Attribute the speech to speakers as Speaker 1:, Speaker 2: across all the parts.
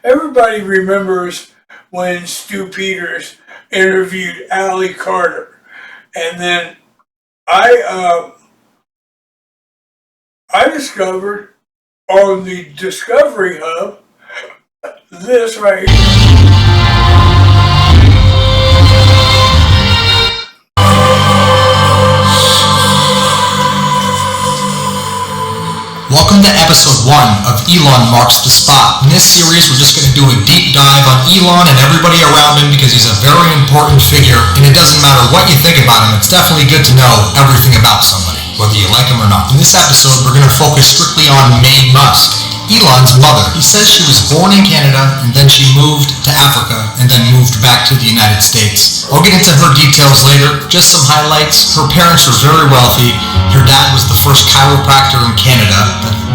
Speaker 1: Everybody remembers when Stu Peters interviewed Allie Carter, and then I I discovered on the Discovery Hub this right here.
Speaker 2: Welcome to episode 1 of Elon Marks the Spot. In this series, we're just going to do a deep dive on Elon and everybody around him because he's a very important figure, and it doesn't matter what you think about him, it's definitely good to know everything about somebody, whether you like him or not. In this episode, we're going to focus strictly on Mae Musk, Elon's mother. He says she was born in Canada, and then she moved to Africa, and then moved back to the United States. I'll get into her details later, just some highlights. Her parents were very wealthy. Her dad was the first chiropractor in Canada,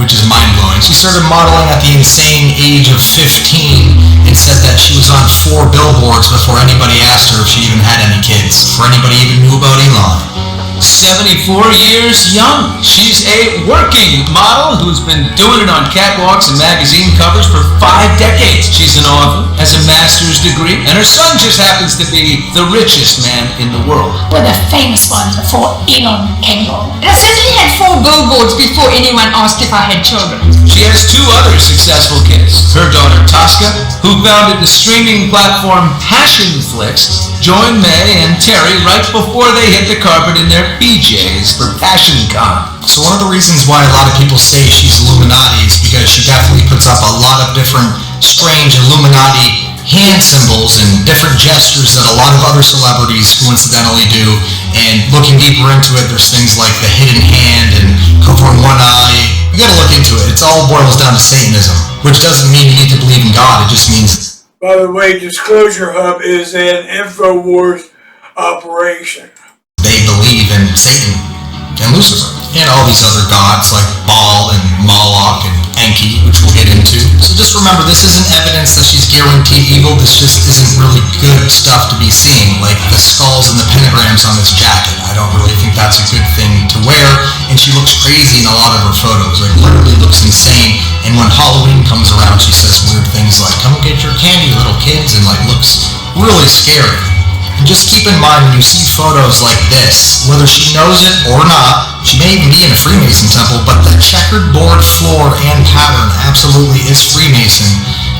Speaker 2: which is mind-blowing. She started modeling at the insane age of 15 and said that she was on 4 billboards before anybody asked her if she even had any kids, before anybody even knew about Elon.
Speaker 3: 74 years young. She's a working model who's been doing it on catwalks and magazine covers for 5 decades. She's an author, has a master's degree, and her son just happens to be the richest man in the world.
Speaker 4: We're the famous ones before Elon came along.
Speaker 5: I certainly had 4 billboards before anyone asked if I had children.
Speaker 3: She has 2 other successful kids. Her daughter Tosca, who founded the streaming platform Passionflix, joined Mae and Terry right before they hit the carpet in their PJs for PassionCon.
Speaker 2: So one of the reasons why a lot of people say she's Illuminati is because she definitely puts up a lot of different strange Illuminati hand symbols and different gestures that a lot of other celebrities coincidentally do. And looking deeper into it, there's things like the hidden hand and covering one eye. You gotta look into it. It all boils down to Satanism, which doesn't mean you need to believe in God. It just means...
Speaker 1: By the way, Disclosure Hub is an InfoWars operation.
Speaker 2: They believe in Satan and Lucifer and all these other gods like Baal and Moloch and Enki, which we'll get into. So just remember, this isn't evidence that she's guaranteed evil. This just isn't really good stuff to be seeing, like the skulls and the pentagrams on this jacket. I don't really think that's a good thing to wear, and she looks crazy in a lot of her photos, like literally looks insane. And when Halloween comes around, she says weird things like, "Come get your candy, little kids," and like looks really scary. And just keep in mind when you see photos like this, whether she knows it or not, she may even be in a Freemason temple, but the checkered board floor and pattern absolutely is Freemason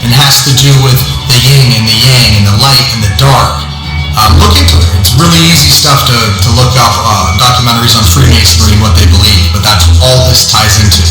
Speaker 2: and has to do with the yin and the yang and the light and the dark. Look into it. It's really easy stuff to look up, documentaries on Freemasonry and what they believe, but that's all this ties into.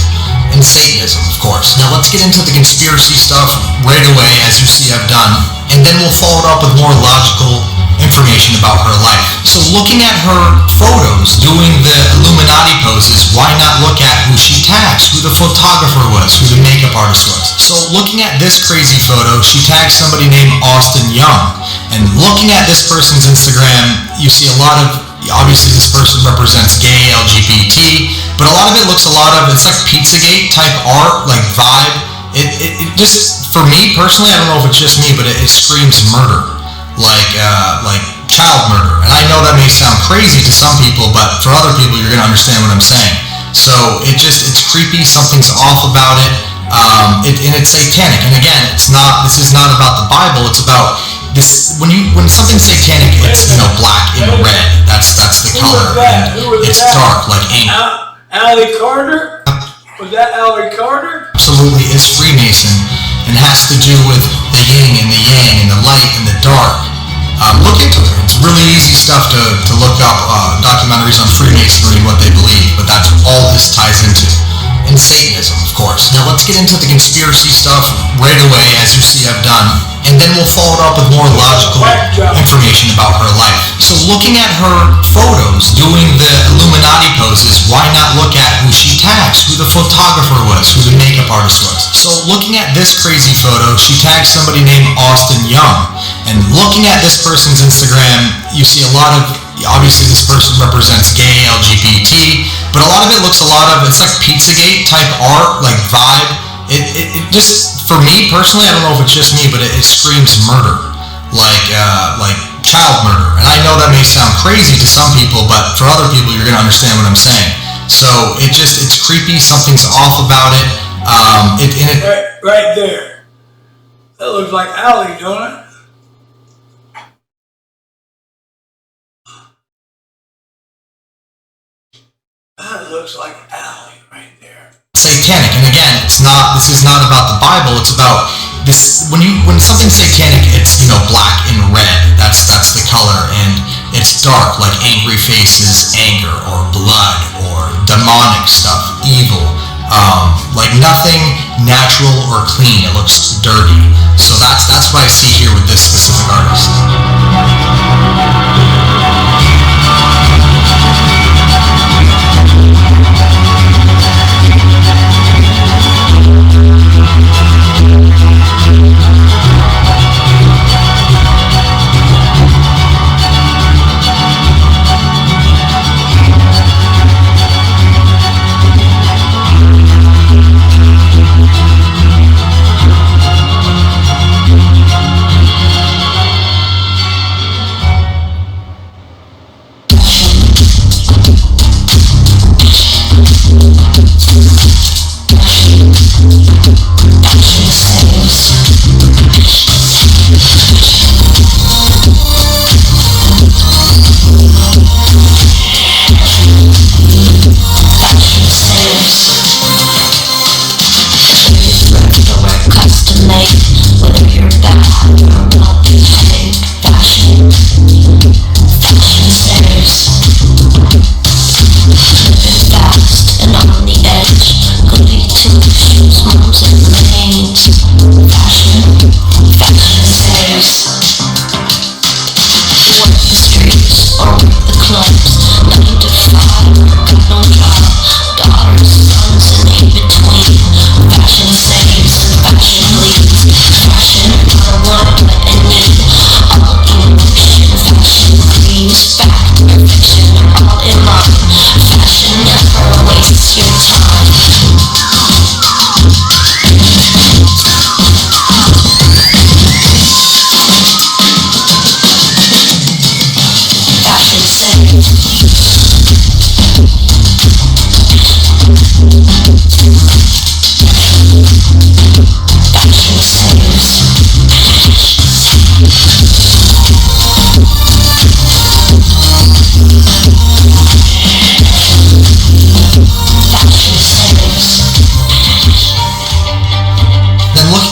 Speaker 2: And Satanism, of course. Now let's get into the conspiracy stuff right away, as you see I've done, and then we'll follow it up with more logical information about her life. So looking at her photos, doing the Illuminati poses, why not look at who she tags, who the photographer was, who the makeup artist was. So looking at this crazy photo, she tags somebody named Austin Young. And looking at this person's Instagram, you see a lot of, obviously this person represents gay, LGBT, but a lot of it looks it's like Pizzagate type art, like vibe. It just, for me personally, I don't know if it's just me, but it screams murder. Like child murder. And I know that may sound crazy to some people, but for other people, you're going to understand what I'm saying. So it's creepy. Something's off about it. And it's satanic. And again, this is not about the Bible. It's about this, when something's satanic, it's, black and red. That's the color. And it's dark, like ink.
Speaker 1: Allie Carter? Was that Allie Carter?
Speaker 2: Absolutely is Freemason and has to do with the yin and the yang and the light and the dark. Look into it. It's really easy stuff to look up, documentaries on Freemasonry and what they believe, but that's all this ties into. And Satanism, of course. Now let's get into the conspiracy stuff right away, as you see I've done, and then we'll follow it up with more logical information about her life. So looking at her photos, doing the Illuminati poses, why not look at who she tags, who the photographer was, who the makeup artist was. So looking at this crazy photo, she tags somebody named Austin Young. And looking at this person's Instagram, you see a lot of, obviously this person represents gay, LGBT, but a lot of it looks it's like Pizzagate type art, like vibe. It just, for me personally, I don't know if it's just me, but it screams murder, like child murder. And I know that may sound crazy to some people, but for other people, you're going to understand what I'm saying. So it's creepy. Something's off about it.
Speaker 1: Right there. That looks like Allie, don't it? That looks like Allie right there.
Speaker 2: Satanic, and again, this is not about the Bible, it's about this. When something's satanic, it's black and red. That's the color, and it's dark, like angry faces, anger, or blood, or demonic stuff, evil. Like nothing natural or clean. It looks dirty. So that's what I see here with this specific artist.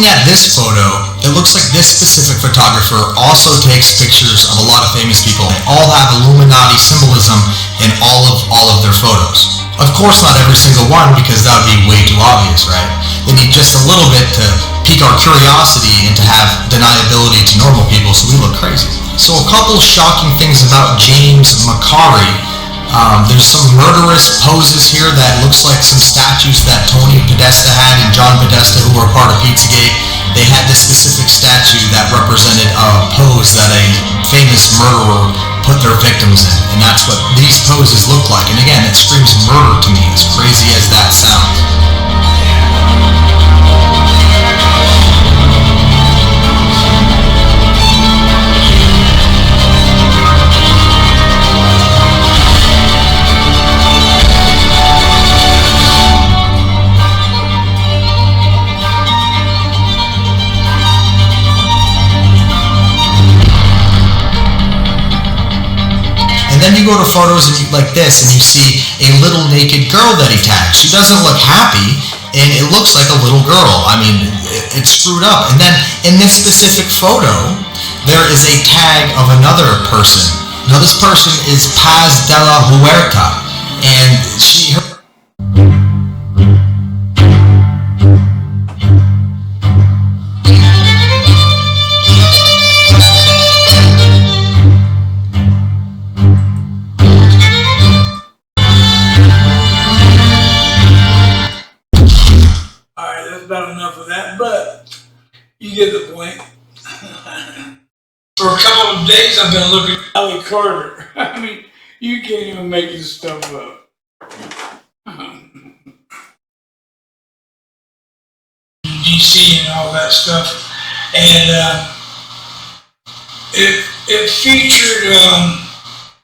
Speaker 2: At this photo, it looks like this specific photographer also takes pictures of a lot of famous people. They all have Illuminati symbolism in all of their photos. Of course, not every single one, because that would be way too obvious, right? They need just a little bit to pique our curiosity and to have deniability to normal people, so we look crazy. So a couple shocking things about James Macari. There's some murderous poses here that looks like some statues that Tony Podesta had and John Podesta, who were part of Pizzagate. They had this specific statue that represented a pose that a famous murderer put their victims in. And that's what these poses look like. And again, it screams murder to me, as crazy as that sounds. Then you go to photos like this and you see a little naked girl that he tagged. She doesn't look happy and it looks like a little girl. I mean, it's screwed up. And then in this specific photo, there is a tag of another person. Now this person is Paz de la Huerta, and her
Speaker 1: about enough of that, but you get the point. For a couple of days I've been looking at Allie Carter. I mean, you can't even make this stuff up. DC and all that stuff. And it featured,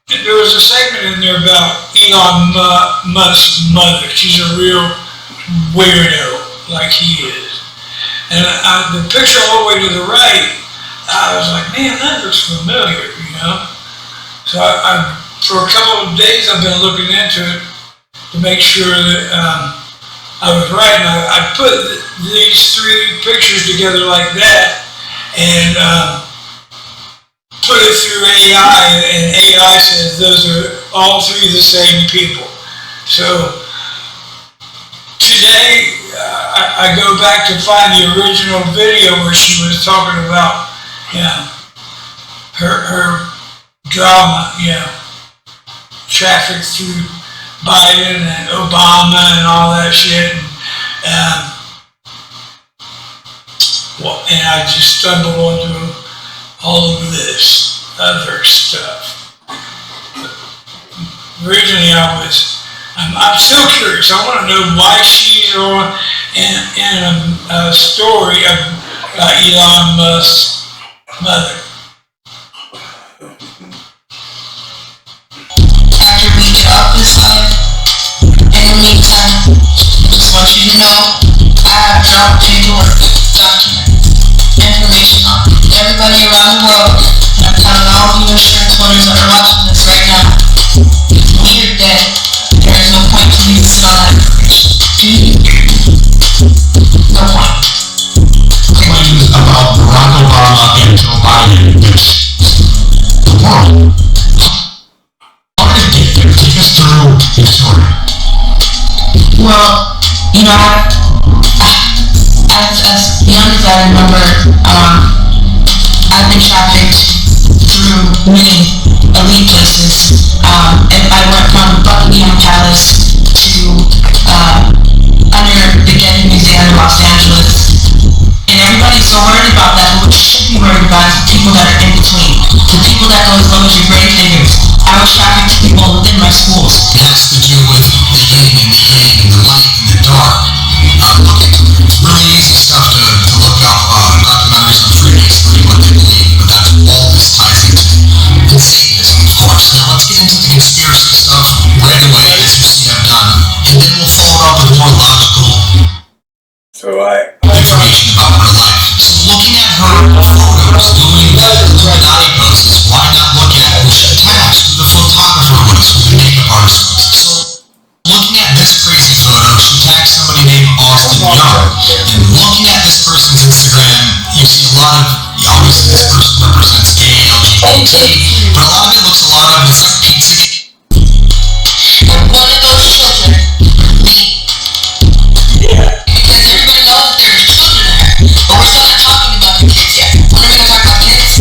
Speaker 1: there was a segment in there about Elon Musk's mother. She's a real weirdo, like he is. And the picture all the way to the right, I was like, man, that looks familiar, you know? So I for a couple of days, I've been looking into it to make sure that I was right. And I put these three pictures together like that and put it through AI, and AI says those are all three the same people. So today, I go back to find the original video where she was talking about, you know, her drama, you know, traffic through Biden and Obama and all that shit. And I just stumbled onto all of this other stuff. Originally, I'm still curious. I want to know why she's on in a story about Elon Musk's mother.
Speaker 6: After we get off this live, in the meantime, I just want you to know I have dropped paperwork, documents, information on everybody around the world, and I'm telling all of you insurance holders that are watching this right now, when you're dead, there is no point to me to sit on that information. No point.
Speaker 2: Claims about Barack Obama and Joe Biden, which the world. How did it get there? Take us through the story.
Speaker 6: Well, you know, as young as I remember, I've been trafficked through many elite places. And I went from Buckingham Palace to under the Getty Museum in Los Angeles. And everybody's so worried about that, but what you should be worried about is the people that are in between. The people that go as low as your grave diggers. I was trafficked to people within my schools.
Speaker 2: It has to do with the yin and the yang and the light and the dark. It's really easy stuff to look up documentaries on Freemasonry, what they believe, but that's all this ties into. And Satanism, of course. Now let's get into the conspiracy stuff right away, as you see I've done, and then we'll follow up with more logical
Speaker 1: So I
Speaker 2: information about her life. So looking at her photos, doing the Illuminati poses, why not look at who she tags, who the photographer was, who the makeup artist was? So looking at this crazy photo, she tags somebody named Austin Young, and looking at this person's Instagram, you see a lot of, obviously this person represents gay, LGBT, but a lot of it looks a lot of, it's like pizza.
Speaker 6: One of those children, me. Because everybody knows that there's children there. But we're still not talking about the kids yet. When are we gonna talk about kids?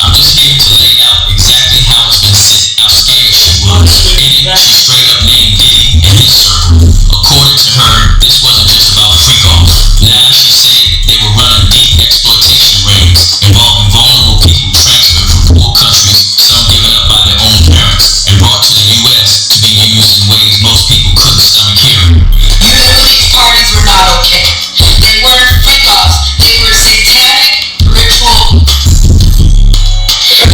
Speaker 3: I'm just here to lay out exactly how it's been set, how scary she was. And she straight up named Diddy and his circle. According to her, this wasn't just about freak-offs. Now she said they were running deep exploitation rings involving vulnerable people transferred from poor countries, some given up by their own parents, and brought to the U.S. to be used in ways most people couldn't stomach hearing.
Speaker 6: You know these parties were not okay. They weren't freak-offs. They were satanic ritual.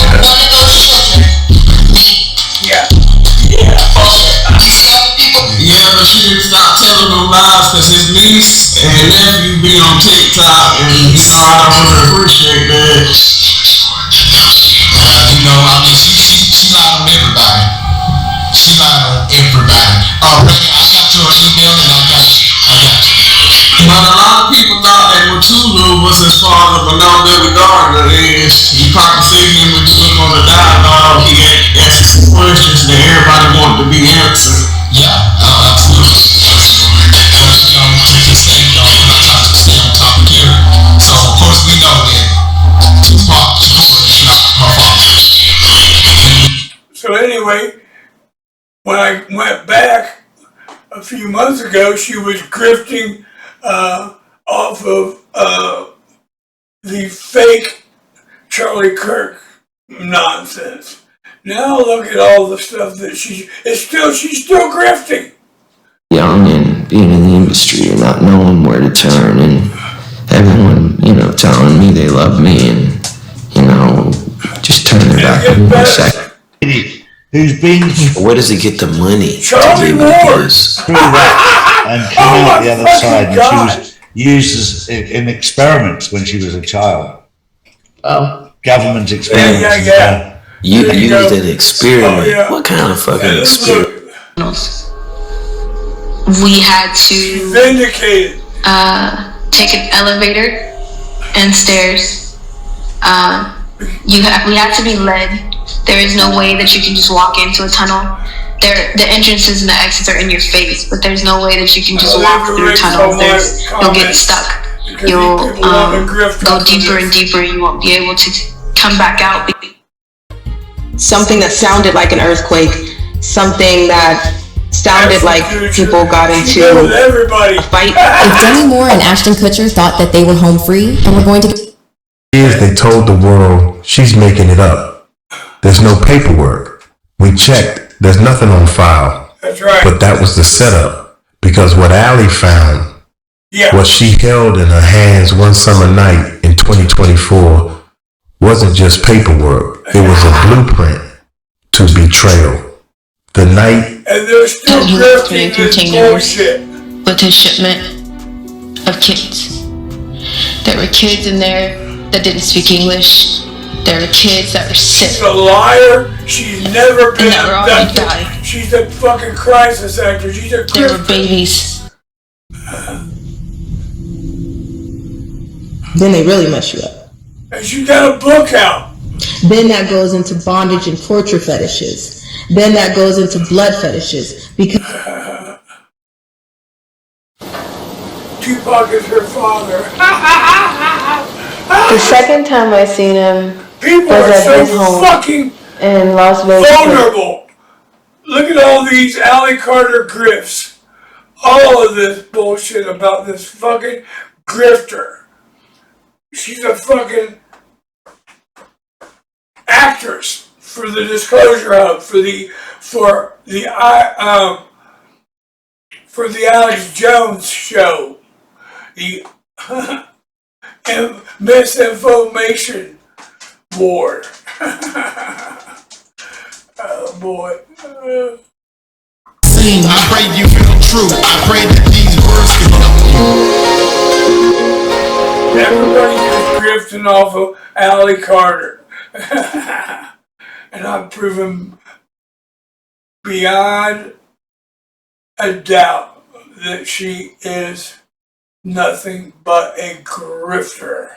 Speaker 6: One of those children, me. Bullshit. These young people.
Speaker 7: Yeah, but she didn't stop telling them lies because his niece and nephew be on TikTok and you know I don't really appreciate that.
Speaker 2: You know, I mean, she lied on everybody. She lied on everybody. Ray, I got your email and I got you.
Speaker 7: But a lot of people thought that Mutulu was his father, but no, Billy Gardner is. You probably see him when you look on the dialogue, he asks questions that everybody wanted to be answered.
Speaker 2: Yeah, absolutely. But, you know, to stay, we're not trying to stay on topic here. So, of course, we know that Tupac Shakur is not her father.
Speaker 1: So anyway, when I went back a few months ago, she was grifting off of the fake Charlie Kirk nonsense. Now look at all the stuff that she's still grifting.
Speaker 8: Young and being in the industry and not knowing where to turn, and everyone, you know, telling me they love me and, you know, just turn their back on me in a second.
Speaker 9: Who's been
Speaker 8: Where does he get the money?
Speaker 1: Charlie
Speaker 8: to do what he
Speaker 1: Ward.
Speaker 8: does?
Speaker 9: through that and come out the other side, and she was used as in experiments when she was a child.
Speaker 6: Oh.
Speaker 9: Government experiments.
Speaker 1: Yeah.
Speaker 8: You
Speaker 1: There you
Speaker 8: used
Speaker 1: go.
Speaker 8: an experiment.
Speaker 1: Oh, yeah.
Speaker 8: What kind of fucking experiment?
Speaker 6: We had to
Speaker 1: Vindicated.
Speaker 6: take an elevator and stairs. We had to be led. There is no way that you can just walk into a tunnel. The entrances and the exits are in your face, but there's no way that you can just walk through a tunnel. You'll get stuck. You'll go deeper and deeper. You won't be able to come back out.
Speaker 10: Something that sounded like an earthquake, something that sounded like people got into a fight.
Speaker 11: If Demi Moore and Ashton Kutcher thought that they were home free and were going to
Speaker 12: They told the world she's making it up. There's no paperwork. We checked. There's nothing on file.
Speaker 1: That's right.
Speaker 12: But that was the setup. Because what Allie found, what she held in her hands one summer night in 2024, wasn't just paperwork. It was a blueprint to betrayal. The night
Speaker 1: And they're still grifting this bullshit.
Speaker 6: With his shipment of kids. There were kids in there that didn't speak English. There were kids that were sick.
Speaker 1: She's a liar. She's never been
Speaker 6: that were already
Speaker 1: abducted.
Speaker 6: died.
Speaker 1: She's a fucking crisis actor. She's a
Speaker 6: There were
Speaker 1: grifter.
Speaker 6: babies.
Speaker 10: Then they really mess you up.
Speaker 1: And she got a book out.
Speaker 10: Then that goes into bondage and torture fetishes. Then that goes into blood fetishes. Because
Speaker 1: Tupac is her father.
Speaker 13: The second time I seen him
Speaker 1: People
Speaker 13: was
Speaker 1: are
Speaker 13: at
Speaker 1: so
Speaker 13: his home
Speaker 1: fucking
Speaker 13: in Las Vegas.
Speaker 1: vulnerable. Look at all these Allie Carter grifts. All of this bullshit about this fucking grifter. She's a fucking actress for the Disclosure Hub, for the Alex Jones show, the misinformation war. Oh boy.
Speaker 7: I pray you feel true. I pray that these words can help you.
Speaker 1: Everybody is drifting off of Allie Carter. And I've proven beyond a doubt that she is nothing but a grifter.